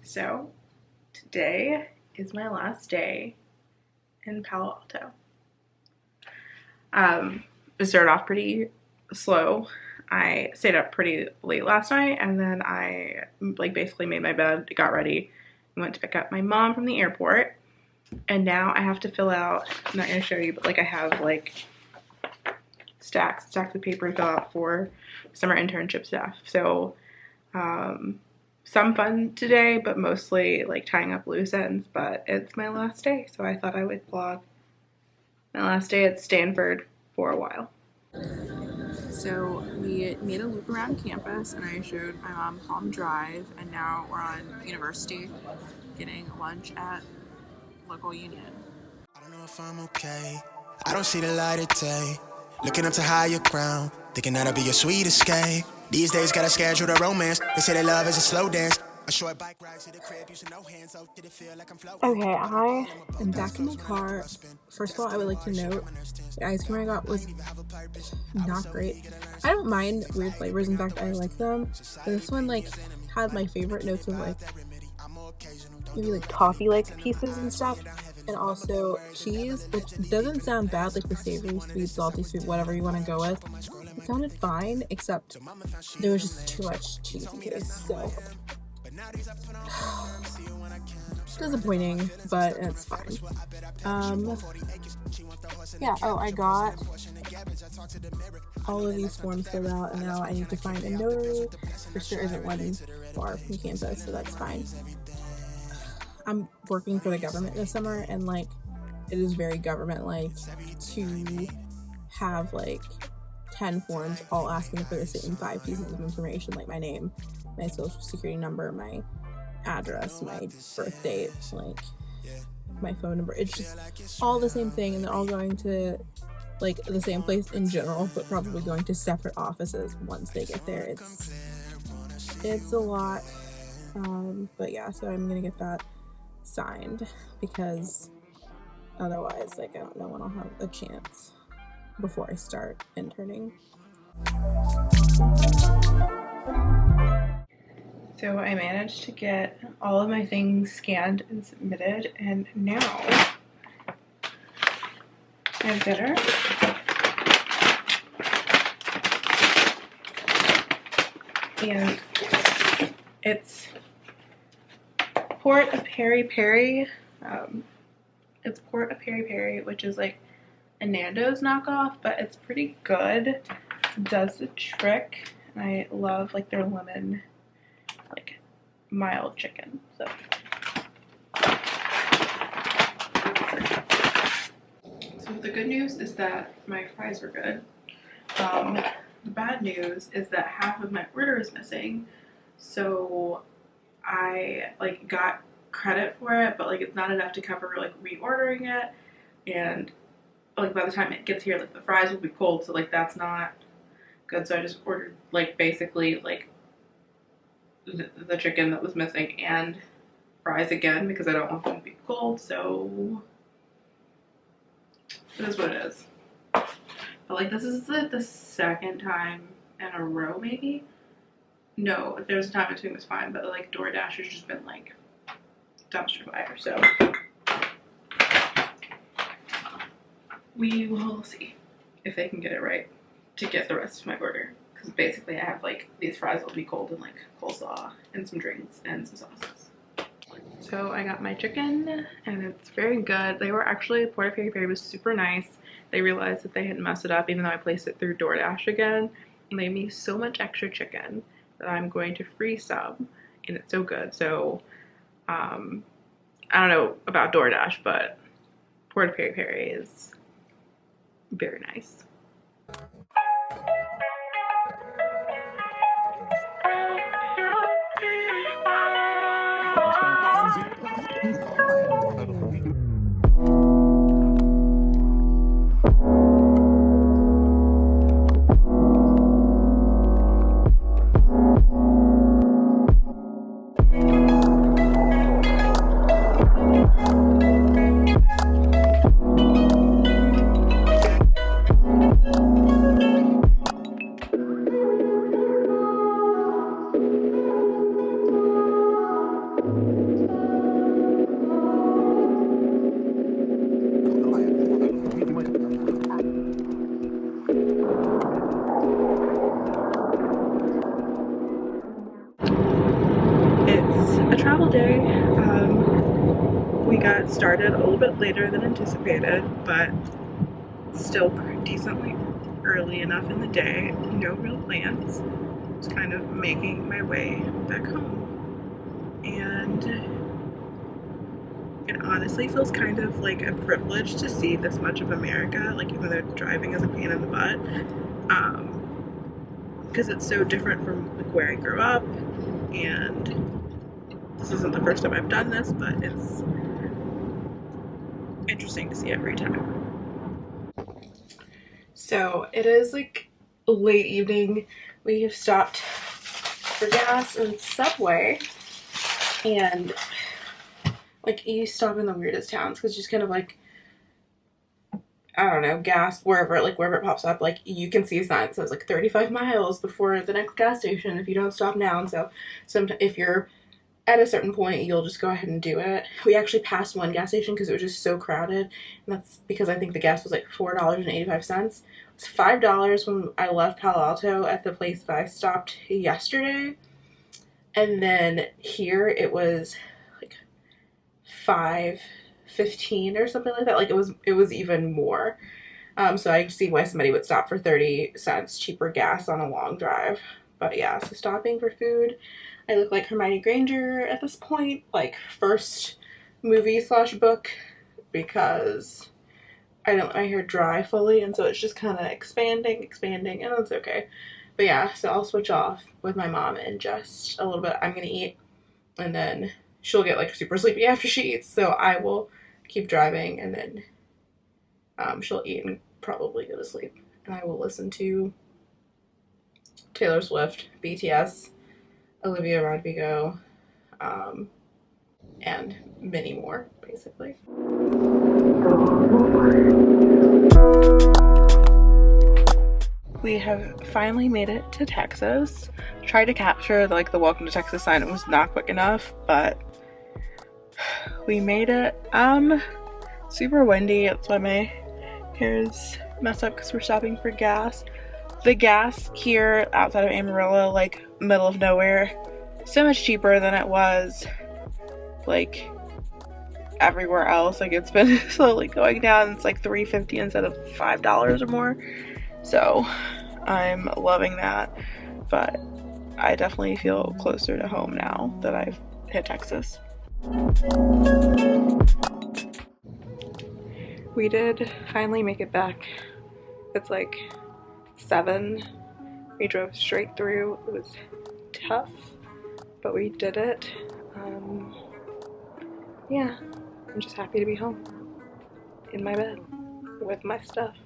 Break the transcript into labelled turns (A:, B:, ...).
A: So today is my last day in Palo Alto. It started off pretty slow. I stayed up pretty late last night and then I basically made my bed, got ready, and went to pick up my mom from the airport. And now I have to fill out, I'm not going to show you, but I have stacks of paper to fill out for summer internship stuff. So some fun today, but mostly tying up loose ends. But it's my last day, so I thought I would vlog my last day at Stanford for a while. So we made a loop around campus and I showed my mom Palm Drive, and now we're on University getting lunch at local union.
B: I don't know if I'm okay. I don't see the light of day. Looking up to higher ground, thinking that'll be your sweet escape. These days gotta schedule the romance. They say that love is a slow dance. A short bike ride to the crib, using no hands. So did it feel like I'm floating?
C: Okay, I am back in my car. First of all, I would like to note the ice cream I got was not great. I don't mind weird flavors. In fact, I like them. But this one had my favorite notes of maybe coffee-like pieces and stuff. And also cheese, which doesn't sound bad, the savory, sweet, salty, sweet, whatever you want to go with. It sounded fine, except there was just too much cheese in it, so disappointing, but it's fine. I got all of these forms filled out, and now I need to find a notary, which there isn't one far from campus, so that's fine. I'm working for the government this summer, and it is very government-like to have 10 forms all asking for the same 5 pieces of information, like my name, my social security number, my address, my birth date, my phone number. It's just all the same thing, and they're all going to the same place in general, but probably going to separate offices once they get there. It's a lot, but yeah, so I'm gonna get that signed because otherwise I don't know when I'll have a chance before I start interning.
A: So I managed to get all of my things scanned and submitted, and now I have dinner. And it's Port of Peri Peri. It's Port of Peri Peri, which is a Nando's knockoff, but it's pretty good. It does the trick, and I love their lemon mild chicken. So the good news is that my fries are good. The bad news is that half of my order is missing, so I got credit for it, but it's not enough to cover reordering it, and by the time it gets here the fries will be cold, so that's not good. So I just ordered basically the chicken that was missing and fries again because I don't want them to be cold. So it is what it is. But this is the second time in a row, maybe. No, if there was a time between, it was fine, but DoorDash has just been dumpster fire, so we will see if they can get it right to get the rest of my order, because basically I have these fries will be cold and coleslaw and some drinks and some sauces. So I got my chicken and it's very good. They were actually, Port of Peri Peri was super nice. They realized that they hadn't messed it up even though I placed it through DoorDash again, and they gave me so much extra chicken that I'm going to free sub, and it's so good. So I don't know about DoorDash, but Port of Peri Peri is very nice. a travel day. We got started a little bit later than anticipated, but still decently early enough in the day. No real plans. Just kind of making my way back home. And it honestly feels kind of like a privilege to see this much of America, like even though driving is a pain in the butt. Because it's so different from like where I grew up, and this isn't the first time I've done this, but it's interesting to see every time. So it is like late evening. We have stopped for gas in Subway, and like you stop in the weirdest towns because just kind of like, I don't know, gas wherever it pops up, like you can see a sign that says like 35 miles before the next gas station if you don't stop now. And so if you're at a certain point, you'll just go ahead and do it. We actually passed one gas station because it was just so crowded, and that's because I think the gas was like $4.85. It's $5 when I left Palo Alto at the place that I stopped yesterday, and then here it was like $5.15 or something like that. Like it was even more. So I see why somebody would stop for 30 cents cheaper gas on a long drive. But yeah, so stopping for food. I look like Hermione Granger at this point, like first movie/book, because I don't let my hair dry fully, and so it's just kind of expanding, and that's okay. But yeah, so I'll switch off with my mom in just a little bit. I'm gonna eat, and then she'll get like super sleepy after she eats, so I will keep driving, and then she'll eat and probably go to sleep, and I will listen to Taylor Swift, BTS, Olivia Rodrigo, and many more, basically. We have finally made it to Texas. Tried to capture the welcome to Texas sign. It was not quick enough, but we made it. Super windy. That's why my hair is messed up because we're stopping for gas. The gas here outside of Amarillo, like middle of nowhere, so much cheaper than it was like everywhere else. Like it's been slowly going down. It's like $3.50 instead of $5 or more. So I'm loving that, but I definitely feel closer to home now that I've hit Texas. We did finally make it back. It's like 7. We drove straight through. It was tough, but we did it. Yeah, I'm just happy to be home in my bed with my stuff.